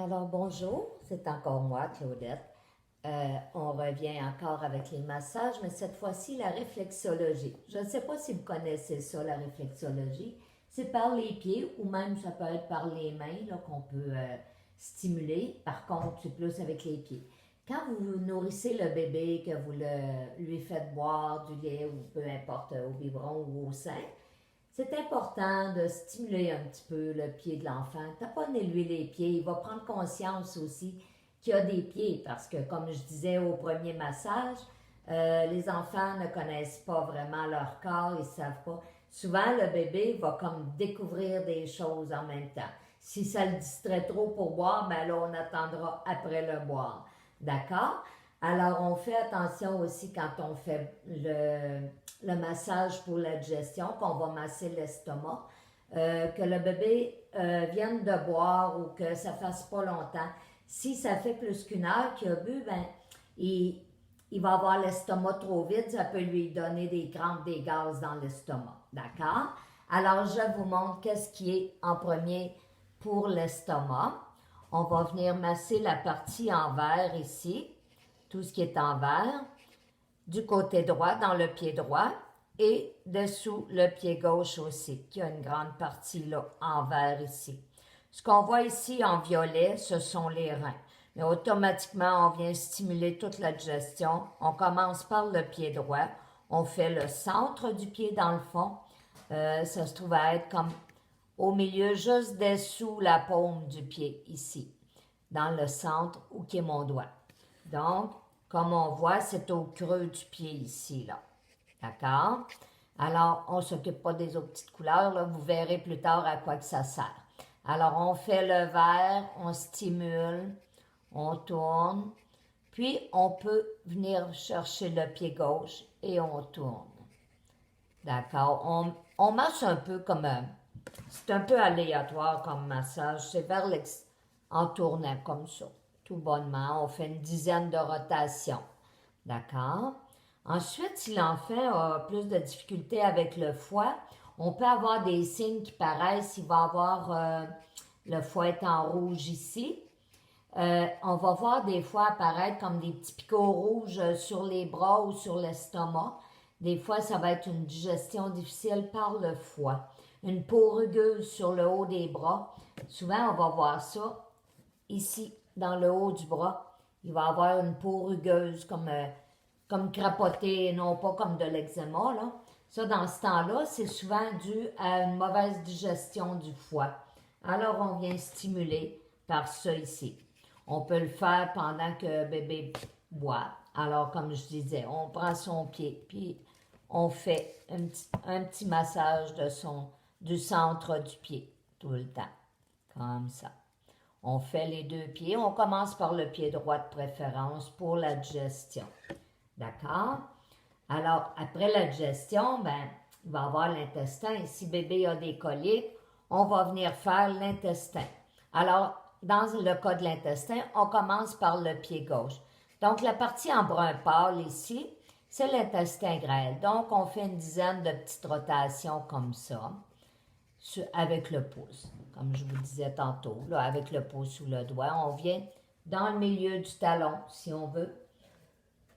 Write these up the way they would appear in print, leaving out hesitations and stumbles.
Alors bonjour, c'est encore moi, Claudette. On revient encore avec les massages, mais cette fois-ci la réflexologie. Je ne sais pas si vous connaissez ça, la réflexologie. C'est par les pieds ou même ça peut être par les mains là, qu'on peut stimuler. Par contre, c'est plus avec les pieds. Quand vous nourrissez le bébé, que vous lui faites boire du lait ou peu importe au biberon ou au sein, c'est important de stimuler un petit peu le pied de l'enfant. Taponnez-lui les pieds. Il va prendre conscience aussi qu'il a des pieds parce que, comme je disais au premier massage, les enfants ne connaissent pas vraiment leur corps, ils ne savent pas. Souvent, le bébé va comme découvrir des choses en même temps. Si ça le distrait trop pour boire, ben là, on attendra après le boire. D'accord? Alors, on fait attention aussi quand on fait le massage pour la digestion, qu'on va masser l'estomac, que le bébé vienne de boire ou que ça fasse pas longtemps. Si ça fait plus qu'une heure qu'il a bu, ben, il, il va avoir l'estomac trop vide, ça peut lui donner des crampes, des gaz dans l'estomac. D'accord? Alors, je vous montre qu'est-ce qui est en premier pour l'estomac. On va venir masser la partie en vert ici, tout ce qui est en vert, du côté droit, dans le pied droit, et dessous le pied gauche aussi, qui a une grande partie là, en vert ici. Ce qu'on voit ici en violet, ce sont les reins. Mais automatiquement, on vient stimuler toute la digestion. On commence par le pied droit. On fait le centre du pied dans le fond. Ça se trouve à être comme au milieu, juste dessous la paume du pied, ici, dans le centre où qui est mon doigt. Donc, comme on voit, c'est au creux du pied ici, là. D'accord? Alors, on ne s'occupe pas des autres petites couleurs, là. Vous verrez plus tard à quoi que ça sert. Alors, on fait le vert, on stimule, on tourne, puis on peut venir chercher le pied gauche et on tourne. D'accord? On masse un peu comme c'est un peu aléatoire comme massage. C'est vers en tournant comme ça. Tout bonnement. On fait une dizaine de rotations. D'accord? Ensuite, si l'enfant a plus de difficultés avec le foie, on peut avoir des signes qui paraissent. Il va avoir le foie est en rouge ici. On va voir des fois apparaître comme des petits picots rouges sur les bras ou sur l'estomac. Des fois, ça va être une digestion difficile par le foie. Une peau rugueuse sur le haut des bras. Souvent, on va voir ça ici, dans le haut du bras. Il va avoir une peau rugueuse comme crapotée, non pas comme de l'eczéma, là. Ça, dans ce temps-là, c'est souvent dû à une mauvaise digestion du foie. Alors, on vient stimuler par ça ici. On peut le faire pendant que bébé boit. Alors, comme je disais, on prend son pied, puis on fait un petit massage du centre du pied, tout le temps, comme ça. On fait les deux pieds. On commence par le pied droit de préférence pour la digestion. D'accord? Alors, après la digestion, ben, il va avoir l'intestin. Si bébé a des coliques, on va venir faire l'intestin. Alors, dans le cas de l'intestin, on commence par le pied gauche. Donc, la partie en brun pâle ici, c'est l'intestin grêle. Donc, on fait une dizaine de petites rotations comme ça, avec le pouce. Comme je vous disais tantôt, là, avec le pouce ou le doigt, on vient dans le milieu du talon, si on veut.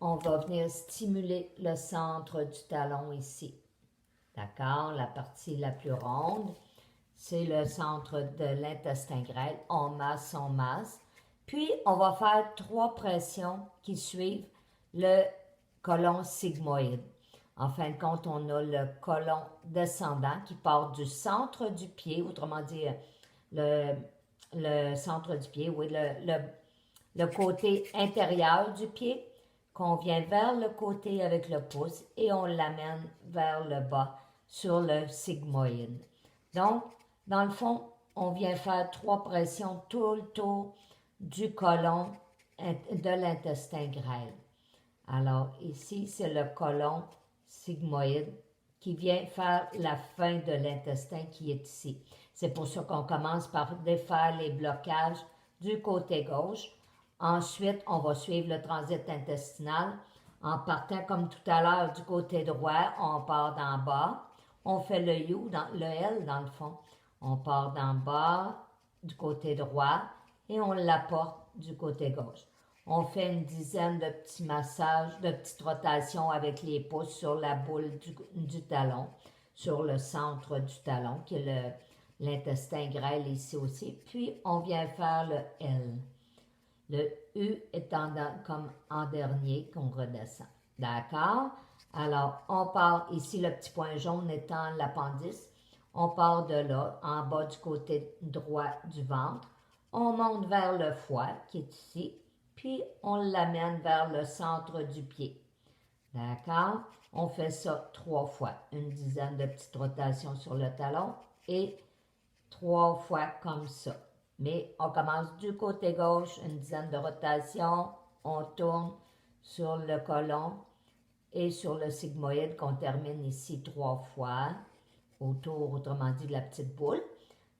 On va venir stimuler le centre du talon ici. D'accord? La partie la plus ronde, c'est le centre de l'intestin grêle. On masse, on masse. Puis, on va faire 3 pressions qui suivent le côlon sigmoïde. En fin de compte, on a le côlon descendant qui part du centre du pied, autrement dit, le, le centre du pied, oui, le côté intérieur du pied, qu'on vient vers le côté avec le pouce et on l'amène vers le bas sur le sigmoïde. Donc, dans le fond, on vient faire 3 pressions tout le tour du côlon de l'intestin grêle. Alors, ici, c'est le côlon sigmoïde qui vient faire la fin de l'intestin qui est ici. C'est pour ça qu'on commence par défaire les blocages du côté gauche. Ensuite, on va suivre le transit intestinal en partant comme tout à l'heure du côté droit. On part d'en bas. On fait le U, le L dans le fond. On part d'en bas du côté droit et on l'apporte du côté gauche. On fait une dizaine de petits massages, de petites rotations avec les pouces sur la boule du talon, sur le centre du talon, qui est l'intestin grêle ici aussi. Puis, on vient faire le L. Le U étant comme en dernier qu'on redescend. D'accord? Alors, on part ici, le petit point jaune étant l'appendice. On part de là, en bas du côté droit du ventre. On monte vers le foie, qui est ici. Puis, on l'amène vers le centre du pied. D'accord? On fait ça 3 fois. Une dizaine de petites rotations sur le talon et 3 fois comme ça. Mais on commence du côté gauche, une dizaine de rotations. On tourne sur le côlon et sur le sigmoïde qu'on termine ici 3 fois autour, autrement dit, de la petite boule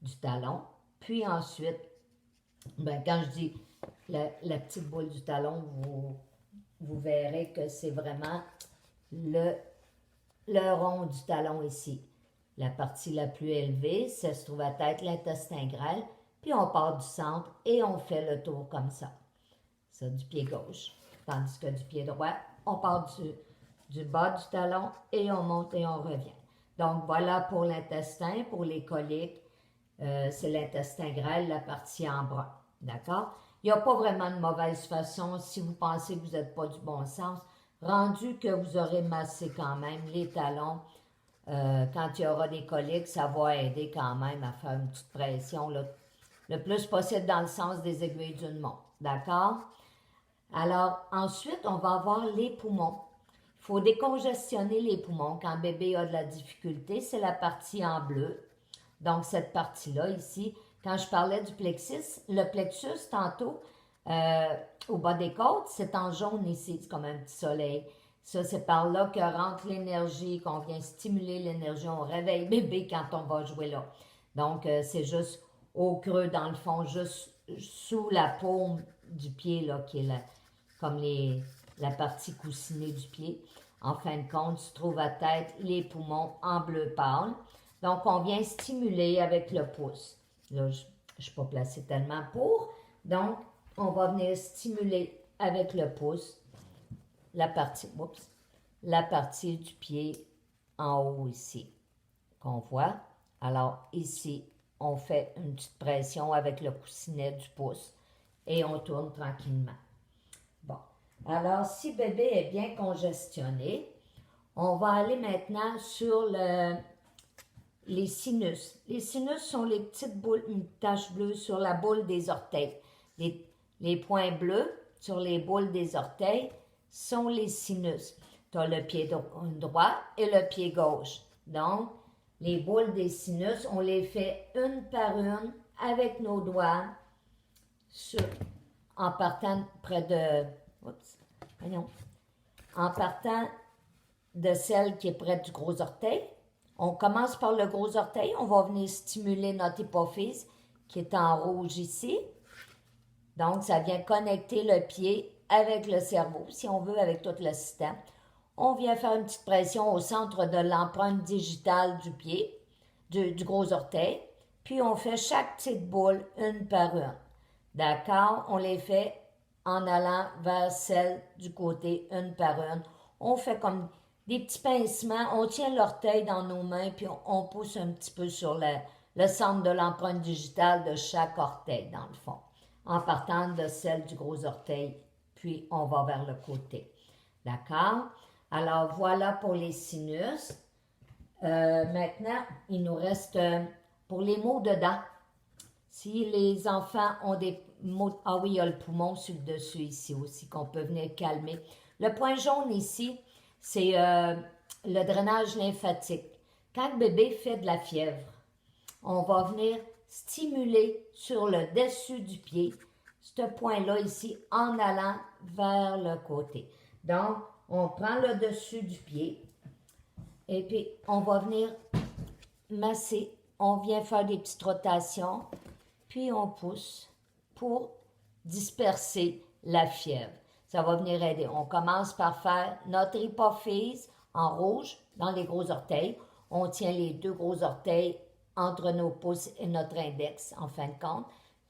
du talon. Puis ensuite, quand je dis la petite boule du talon, vous verrez que c'est vraiment le rond du talon ici. La partie la plus élevée, ça se trouve à être l'intestin grêle, puis on part du centre et on fait le tour comme ça. Ça, du pied gauche. Tandis que du pied droit, on part du bas du talon et on monte et on revient. Donc voilà pour l'intestin, pour les coliques, c'est l'intestin grêle, la partie en brun. D'accord? Il n'y a pas vraiment de mauvaise façon si vous pensez que vous n'êtes pas du bon sens, rendu que vous aurez massé quand même les talons. Quand il y aura des coliques, ça va aider quand même à faire une petite pression là, le plus possible dans le sens des aiguilles d'une montre. D'accord? Alors, ensuite, on va avoir les poumons. Il faut décongestionner les poumons quand bébé a de la difficulté. C'est la partie en bleu. Donc, cette partie-là, ici, quand je parlais du plexus, le plexus, tantôt, au bas des côtes, c'est en jaune ici, c'est comme un petit soleil. Ça, c'est par là que rentre l'énergie, qu'on vient stimuler l'énergie. On réveille bébé quand on va jouer là. Donc, c'est juste au creux, dans le fond, juste sous la paume du pied, là, qui est comme la partie coussinée du pied. En fin de compte, se trouve à tête les poumons en bleu pâle. Donc, on vient stimuler avec le pouce. Là, je ne suis pas placée tellement pour. Donc, on va venir stimuler avec le pouce la partie du pied en haut ici, qu'on voit. Alors, ici, on fait une petite pression avec le coussinet du pouce et on tourne tranquillement. Bon. Alors, si bébé est bien congestionné, on va aller maintenant sur les sinus. Les sinus sont les petites boules, une tache bleue sur la boule des orteils. Les points bleus sur les boules des orteils sont les sinus. Tu as le pied droit et le pied gauche. Donc, les boules des sinus, on les fait une par une avec nos doigts en partant près de... En partant de celle qui est près du gros orteil. On commence par le gros orteil. On va venir stimuler notre hypophyse qui est en rouge ici. Donc, ça vient connecter le pied avec le cerveau, si on veut, avec tout le système. On vient faire une petite pression au centre de l'empreinte digitale du pied, du gros orteil. Puis, on fait chaque petite boule une par une. D'accord? On les fait en allant vers celle du côté une par une. On fait comme des petits pincements. On tient l'orteil dans nos mains, puis on pousse un petit peu sur le centre de l'empreinte digitale de chaque orteil, dans le fond, en partant de celle du gros orteil, puis on va vers le côté. D'accord? Alors, voilà pour les sinus. Maintenant, il nous reste pour les maux de dents. Si les enfants ont des maux... Ah oui, il y a le poumon sur le dessus ici aussi qu'on peut venir calmer. Le point jaune ici, c'est le drainage lymphatique. Quand le bébé fait de la fièvre, on va venir stimuler sur le dessus du pied, ce point-là ici, en allant vers le côté. Donc, on prend le dessus du pied et puis on va venir masser. On vient faire des petites rotations, puis on pousse pour disperser la fièvre. Ça va venir aider. On commence par faire notre hypophyse en rouge dans les gros orteils. On tient les deux gros orteils entre nos pouces et notre index, en fin de compte.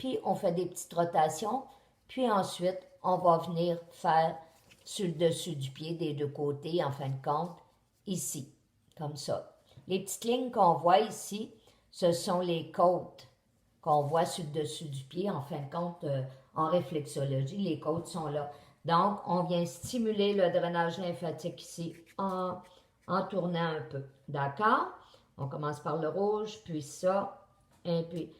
puis on fait des petites rotations, puis ensuite, on va venir faire sur le dessus du pied des deux côtés, en fin de compte, ici, comme ça. Les petites lignes qu'on voit ici, ce sont les côtes qu'on voit sur le dessus du pied, en fin de compte, en réflexologie, les côtes sont là. Donc, on vient stimuler le drainage lymphatique ici en tournant un peu. D'accord? On commence par le rouge, puis ça, et puis...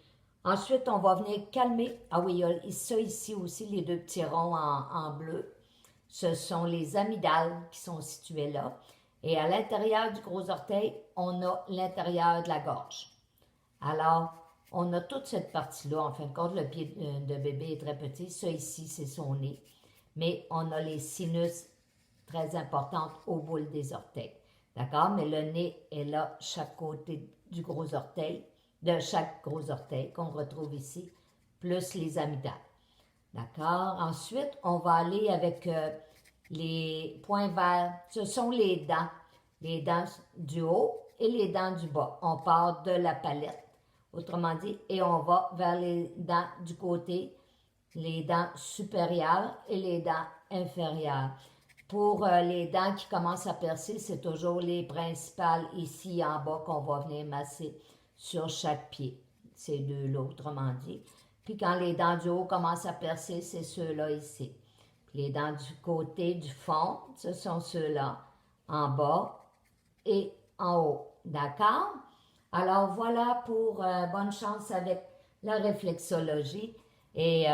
Ensuite, on va venir calmer. Ah oui, il y a ça ici aussi, les deux petits ronds en bleu. Ce sont les amygdales qui sont situés là. Et à l'intérieur du gros orteil, on a l'intérieur de la gorge. Alors, on a toute cette partie-là. En fin de compte, le pied de bébé est très petit. Ça ici, c'est son nez. Mais on a les sinus très importantes au bout des orteils. D'accord? Mais le nez est là, chaque côté du gros orteil, de chaque gros orteil qu'on retrouve ici, plus les amygdales. D'accord? Ensuite, on va aller avec les points verts. Ce sont les dents du haut et les dents du bas. On part de la palette, autrement dit, et on va vers les dents du côté, les dents supérieures et les dents inférieures. Pour les dents qui commencent à percer, c'est toujours les principales ici en bas qu'on va venir masser sur chaque pied. Ces deux-là, autrement dit. Puis quand les dents du haut commencent à percer, c'est ceux-là ici. Puis les dents du côté, du fond, ce sont ceux-là, en bas et en haut. D'accord? Alors voilà pour bonne chance avec la réflexologie. Et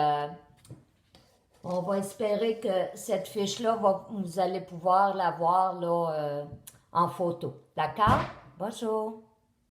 on va espérer que cette fiche-là, vous allez pouvoir la voir là, en photo. D'accord? Bonjour!